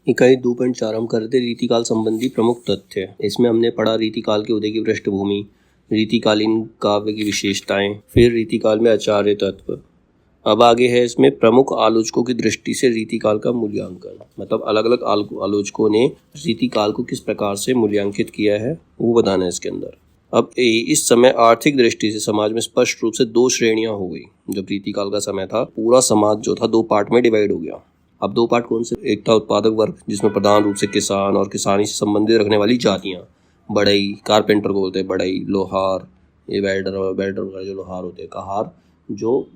इकाई 2.4 हम कर रहे थे रीतिकाल संबंधी प्रमुख तथ्य। इसमें हमने पढ़ा रीतिकाल के उदय की पृष्ठभूमि, रीतिकालीन काव्य की विशेषताएं, फिर रीतिकाल में आचार्य तत्व। अब आगे है इसमें प्रमुख आलोचकों की दृष्टि से रीतिकाल का मूल्यांकन, मतलब अलग अलग आलोचकों ने रीतिकाल को किस प्रकार से मूल्यांकित किया है वो बताना है इसके अंदर। अब इस समय आर्थिक दृष्टि से समाज में स्पष्ट रूप से दो श्रेणियां हो गई। जब रीतिकाल का समय था, पूरा समाज जो था दो पार्ट में डिवाइड हो गया। अब दो पार्ट कौन से? एक था उत्पादक वर्ग, जिसमें प्रधान रूप से किसान और किसानी से संबंधित रखने वाली जातियां, बढ़ई, कारपेंटर को बोलते हैं बढ़ई, लोहार, ये वेल्डर वगैरह जो लोहार होते हैं, कहार जो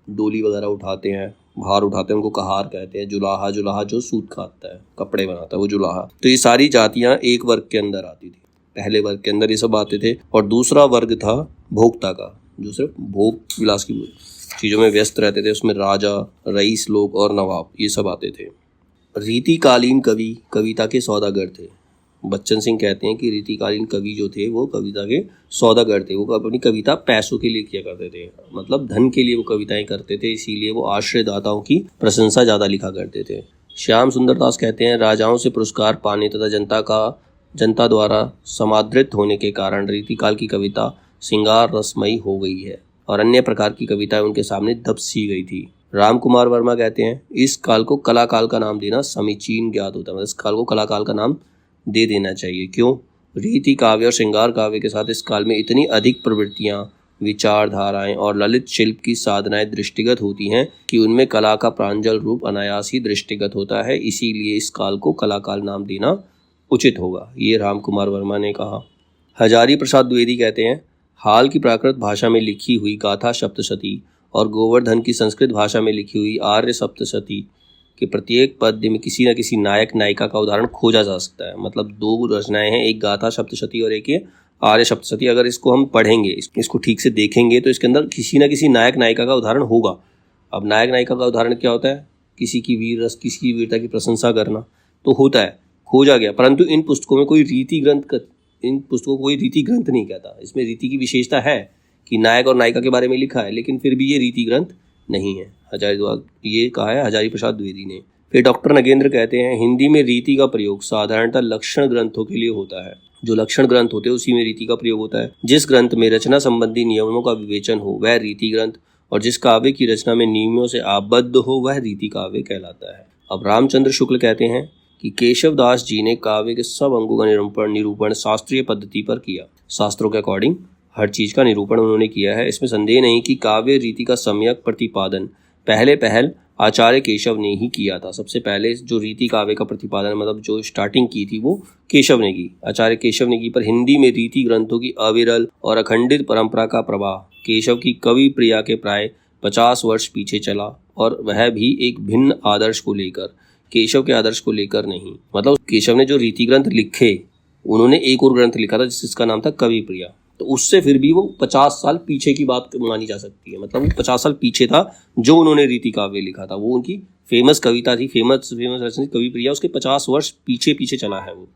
डोली वगैरह उठाते हैं, भार उठाते हैं, उनको कहार कहते हैं। जुलाहा जो सूत काटता है, कपड़े बनाता है, वो जुलाहा। तो ये सारी जातियां एक वर्ग के अंदर आती थी। पहले वर्ग के अंदर ये सब आते थे। और दूसरा वर्ग था भोक्ता का, जो सिर्फ भोग विलास की चीज़ों में व्यस्त रहते थे। उसमें राजा, रईस लोग और नवाब, ये सब आते थे। रीतिकालीन कवि कविता के सौदागर थे। बच्चन सिंह कहते हैं कि रीतिकालीन कवि जो थे वो कविता के सौदागर थे। वो अपनी कविता पैसों के लिए किया करते थे, मतलब धन के लिए वो कविताएं करते थे, इसीलिए वो आश्रयदाताओं की प्रशंसा ज़्यादा लिखा करते थे। श्याम सुंदर दास कहते हैं, राजाओं से पुरस्कार पाने तथा जनता द्वारा समादृत होने के कारण रीतिकाल की कविता श्रृंगार रसमयी हो गई है और अन्य प्रकार की कविताएं उनके सामने दबस सी गई थी। राम कुमार वर्मा कहते हैं, इस काल को कलाकाल का नाम देना समीचीन ज्ञात होता है। मतलब इस काल को कलाकाल का नाम दे देना चाहिए। क्यों? रीति काव्य और श्रृंगार काव्य के साथ इस काल में इतनी अधिक प्रवृत्तियां, विचारधाराएं और ललित शिल्प की साधनाएं दृष्टिगत होती हैं कि उनमें कला का प्रांजल रूप अनायास ही दृष्टिगत होता है। इसीलिए इस काल को कलाकाल नाम देना उचित होगा। ये राम कुमार वर्मा ने कहा। हजारी प्रसाद द्विवेदी कहते हैं, हाल की प्राकृत भाषा में लिखी हुई गाथा सप्तशती और गोवर्धन की संस्कृत भाषा में लिखी हुई आर्य सप्तशती के प्रत्येक पद्य में किसी न किसी नायक नायिका का उदाहरण खोजा जा सकता है। मतलब दो रचनाएं हैं, एक गाथा सप्तशती और एक ये आर्य सप्तशती। अगर इसको हम पढ़ेंगे, इसको ठीक से देखेंगे तो इसके अंदर किसी न किसी नायक नायिका का उदाहरण होगा। अब नायक नायिका का उदाहरण क्या होता है? किसी की वीर रस, किसी की वीरता की प्रशंसा करना तो होता है, खोजा गया। परंतु इन पुस्तकों में कोई रीति ग्रंथ नहीं कहता। इसमें रीति की विशेषता है कि नायक और नायिका के बारे में लिखा है, लेकिन फिर भी ये रीति ग्रंथ नहीं है। ये कहा है हजारी प्रसाद द्विवेदी ने। फिर डॉक्टर नगेंद्र कहते हैं, हिंदी में रीति का प्रयोग साधारणतः लक्षण ग्रंथों के लिए होता है। जो लक्षण ग्रंथ होते हैं उसी में रीति का प्रयोग होता है। जिस ग्रंथ में रचना संबंधी नियमों का विवेचन हो वह रीति ग्रंथ, और जिस काव्य की रचना में नियमों से आबद्ध हो वह रीति काव्य कहलाता है। अब रामचंद्र शुक्ल कहते हैं कि केशव दास जी ने काव्य के सब अंगों का निरूपण शास्त्रीय पद्धति पर किया। शास्त्रों के अकॉर्डिंग हर चीज का निरूपण उन्होंने किया है। इसमें संदेह नहीं कि काव्य रीति का सम्यक प्रतिपादन पहल आचार्य केशव ने ही किया था। सबसे पहले जो रीति काव्य का प्रतिपादन, मतलब जो स्टार्टिंग की थी, वो केशव ने की, आचार्य केशव ने की। पर हिंदी में रीति ग्रंथों की अविरल और अखंडित परंपरा का प्रवाह केशव की कवि प्रिया के प्राय 50 वर्ष पीछे चला, और वह भी एक भिन्न आदर्श को लेकर, केशव के आदर्श को लेकर नहीं। मतलब केशव ने जो रीति ग्रंथ लिखे, उन्होंने एक और ग्रंथ लिखा था जिसका नाम था कवि प्रिया, तो उससे फिर भी वो 50 साल पीछे की बात मानी जा सकती है। मतलब वो 50 साल पीछे था जो उन्होंने रीति काव्य लिखा था। वो उनकी फेमस कविता थी, फेमस रचना कवि प्रिया, उसके 50 वर्ष पीछे चला है वो।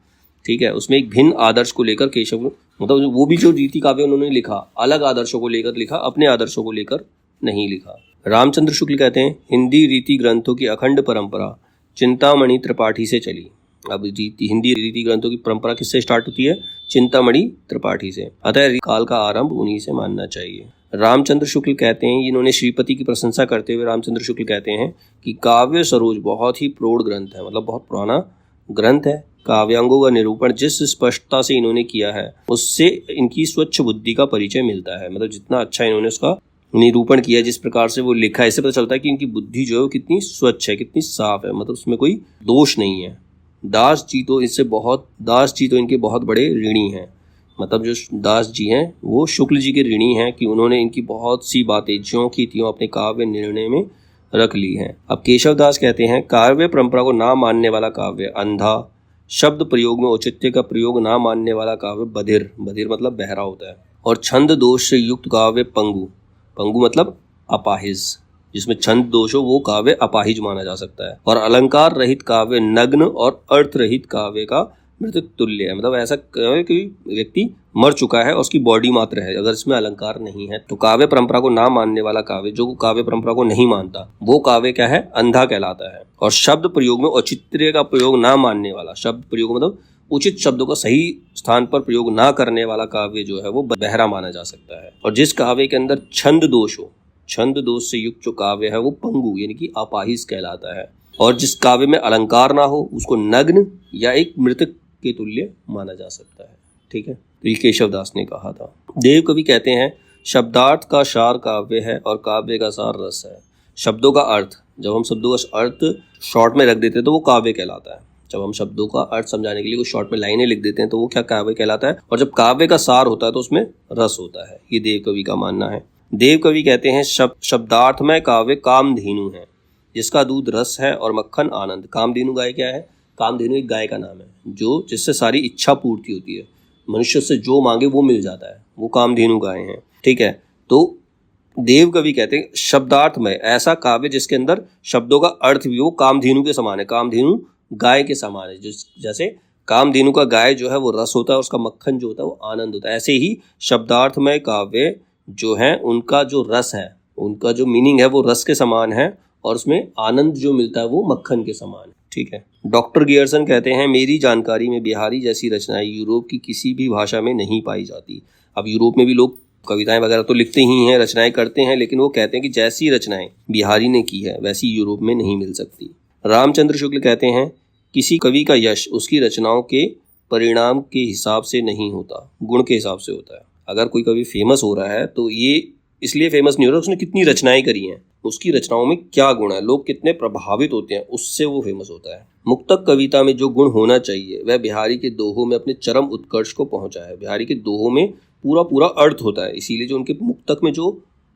ठीक है, उसमें एक भिन्न आदर्श को लेकर केशव, मतलब वो भी जो रीति काव्य उन्होंने लिखा, अलग आदर्शों को लेकर लिखा, अपने आदर्शों को लेकर नहीं लिखा। रामचंद्र शुक्ल कहते हैं, हिंदी रीति ग्रंथों की अखंड परंपरा चिंतामणि त्रिपाठी से चली। अब हिंदी रीति ग्रंथों की परंपरा किससे स्टार्ट होती है? चिंतामणि त्रिपाठी से। अतः काल का आरंभ उन्हीं से मानना चाहिए। रामचंद्र शुक्ल कहते हैं, इन्होंने श्रीपति की प्रशंसा करते हुए रामचंद्र शुक्ल कहते हैं कि काव्य सरोज बहुत ही प्रौढ़ ग्रंथ है, मतलब बहुत पुराना ग्रंथ है। काव्यांगों का निरूपण जिस स्पष्टता से इन्होंने किया है उससे इनकी स्वच्छ बुद्धि का परिचय मिलता है। मतलब जितना अच्छा इन्होंने उसका निरूपण किया, जिस प्रकार से वो लिखा है, इससे पता चलता है कि इनकी बुद्धि जो है वो कितनी स्वच्छ है, कितनी साफ है, मतलब उसमें कोई दोष नहीं है। दास जी तो इनके बहुत बड़े ऋणी हैं। मतलब जो दास जी हैं वो शुक्ल जी के ऋणी हैं कि उन्होंने इनकी बहुत सी बातें ज्यों की त्यों अपने काव्य निर्णय में रख ली हैं। अब केशव दास कहते हैं, काव्य परंपरा को ना मानने वाला काव्य अंधा, शब्द प्रयोग में औचित्य का प्रयोग ना मानने वाला काव्य बधिर मतलब बहरा होता है, और छंद दोष से युक्त काव्य पंगु मतलब अपाहिज, जिसमें छंद दोष हो वो काव्य अपाहिज माना जा सकता है। और अलंकार रहित काव्य नग्न और अर्थ रहित काव्य का मृतक तुल्य है, मतलब ऐसा कि व्यक्ति मर चुका है और उसकी बॉडी मात्र है, अगर इसमें अलंकार नहीं है। तो काव्य परंपरा को ना मानने वाला काव्य, जो काव्य परंपरा को नहीं मानता, वो काव्य क्या है, अंधा कहलाता है। और शब्द प्रयोग में औचित्य का प्रयोग ना मानने वाला, शब्द प्रयोग मतलब उचित शब्दों का सही स्थान पर प्रयोग ना करने वाला काव्य जो है वो बहरा माना जा सकता है। और जिस काव्य के अंदर छंद दोष हो, छंद दोष से युक्त जो काव्य है वो पंगु यानी कि अपाहिज कहलाता है। और जिस काव्य में अलंकार ना हो उसको नग्न या एक मृतक के तुल्य माना जा सकता है। ठीक है, तो ये केशवदास ने कहा था। देव कवि कहते हैं शब्दार्थ का सार काव्य है और काव्य का सार रस है। शब्दों का अर्थ, जब हम शब्दों का अर्थ शॉर्ट में रख देते हैं तो वो काव्य कहलाता है। जब हम शब्दों का अर्थ समझाने के लिए वो शॉर्ट में लाइनें लिख देते हैं तो वो क्या, काव्य कहलाता है। और जब काव्य का सार होता है तो उसमें रस होता है। ये देव कवि का मानना है। देव कवि कहते हैं शब्दार्थ में काव्य कामधेनु है, जिसका दूध रस है और मक्खन आनंद। कामधेनु गाय क्या है? कामधेनु एक गाय का नाम है जो जिससे सारी इच्छा पूर्ति होती है, मनुष्य से जो मांगे वो मिल जाता है, वो कामधेनु गाय हैं। ठीक है, तो देव कवि कहते हैं शब्दार्थ में ऐसा काव्य जिसके अंदर शब्दों का अर्थ भी वो कामधेनु के समान है, कामधेनु गाय के समान है। जैसे कामधेनु का गाय जो है वो रस होता है, उसका मक्खन जो होता है वो आनंद होता है। ऐसे ही शब्दार्थमय काव्य जो है उनका जो रस है, उनका जो मीनिंग है वो रस के समान है और उसमें आनंद जो मिलता है वो मक्खन के समान है। ठीक है, डॉक्टर गियर्सन कहते हैं मेरी जानकारी में बिहारी जैसी रचनाएं यूरोप की किसी भी भाषा में नहीं पाई जाती। अब यूरोप में भी लोग कविताएं वगैरह तो लिखते ही हैं, रचनाएं करते हैं, लेकिन वो कहते हैं कि जैसी रचनाएं बिहारी ने की है वैसी यूरोप में नहीं मिल सकती। रामचंद्र शुक्ल कहते हैं किसी कवि का यश उसकी रचनाओं के परिणाम के हिसाब से नहीं होता, गुण के हिसाब से होता है। अगर कोई कवि फेमस हो रहा है तो ये इसलिए फेमस नहीं हो रहा उसने कितनी रचनाएं करी हैं, उसकी रचनाओं में क्या गुण है, लोग कितने प्रभावित होते हैं, उससे वो फेमस होता है। मुक्तक कविता में जो गुण होना चाहिए वह बिहारी के दोहों में अपने चरम उत्कर्ष को पहुंचा है। बिहारी के दोहों में पूरा पूरा अर्थ होता है, इसीलिए जो उनके मुक्तक में जो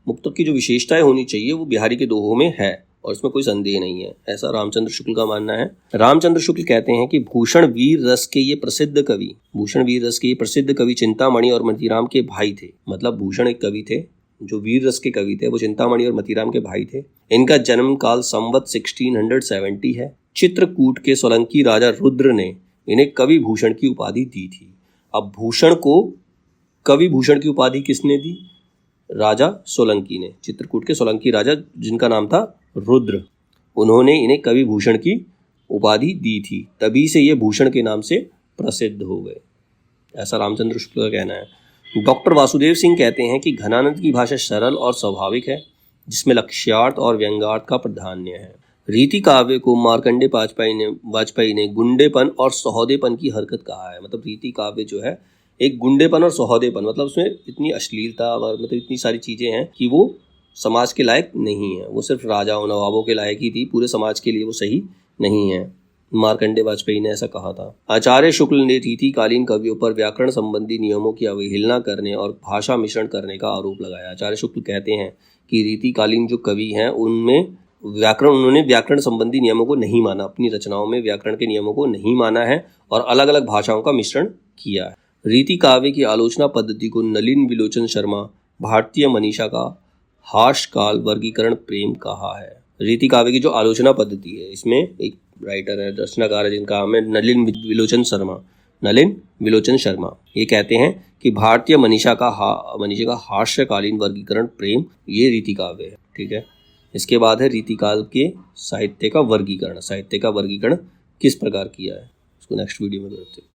मुक्तक की जो विशेषताएं होनी चाहिए वो बिहारी के दोहों में है और इसमें कोई संदेह नहीं है, ऐसा रामचंद्र शुक्ल का मानना है। रामचंद्र शुक्ल कहते हैं कि भूषण वीर रस के ये प्रसिद्ध कवि, भूषण वीर रस के ये प्रसिद्ध कवि चिंतामणि और मतीराम के भाई थे। मतलब भूषण एक कवि थे, जो वीर रस के कवि थे वो चिंतामणि और मतीराम के भाई थे। इनका जन्म काल संवत 1670 है। चित्रकूट के सोलंकी राजा रुद्र ने इन्हें कवि भूषण की उपाधि दी थी। अब भूषण को कवि भूषण की उपाधि किसने दी? राजा सोलंकी ने, चित्रकूट के सोलंकी राजा जिनका नाम था रुद्र, उन्होंने इन्हें कवि भूषण की उपाधि दी थी, तभी से ये भूषण के नाम से प्रसिद्ध हो गए, ऐसा रामचंद्र शुक्ल का कहना है। डॉक्टर वासुदेव सिंह कहते हैं कि घनानंद की भाषा सरल और स्वाभाविक है, जिसमें लक्ष्यार्थ और व्यंग्यार्थ का प्राधान्य है। रीति काव्य को मार्कंडे वाजपेयी ने गुंडेपन और सौहदेपन की हरकत कहा है। मतलब रीति काव्य जो है एक गुंडेपन और सौहदेपन, मतलब उसमें इतनी अश्लीलता और मतलब इतनी सारी चीजें हैं कि वो समाज के लायक नहीं है, वो सिर्फ राजाओं नवाबों के लायक ही थी, पूरे समाज के लिए वो सही नहीं है। मार्कंडे वाजपेयी ने ऐसा कहा था। आचार्य शुक्ल ने रीतिकालीन कवियों पर व्याकरण संबंधी नियमों की अवहेलना करने और भाषा मिश्रण करने का आरोप लगाया। आचार्य शुक्ल कहते हैं कि रीतिकालीन जो कवि हैं उनमें उन्होंने व्याकरण संबंधी नियमों को नहीं माना, अपनी रचनाओं में व्याकरण के नियमों को नहीं माना है और अलग अलग भाषाओं का मिश्रण किया है। रीति काव्य की आलोचना पद्धति को नलिन विलोचन शर्मा, भारतीय मनीषा का हाश काल वर्गीकरण प्रेम कहा है। रीति काव्य की जो आलोचना पद्धति है, इसमें एक राइटर है, रचनाकार है, जिनका नाम है नलिन विलोचन शर्मा। ये कहते हैं कि भारतीय मनीषा का हास्यकालीन वर्गीकरण प्रेम, ये रीति काव्य है। ठीक है, इसके बाद है रीतिकाल के साहित्य का वर्गीकरण। साहित्य का वर्गीकरण किस प्रकार किया है, उसको नेक्स्ट वीडियो में करते हैं।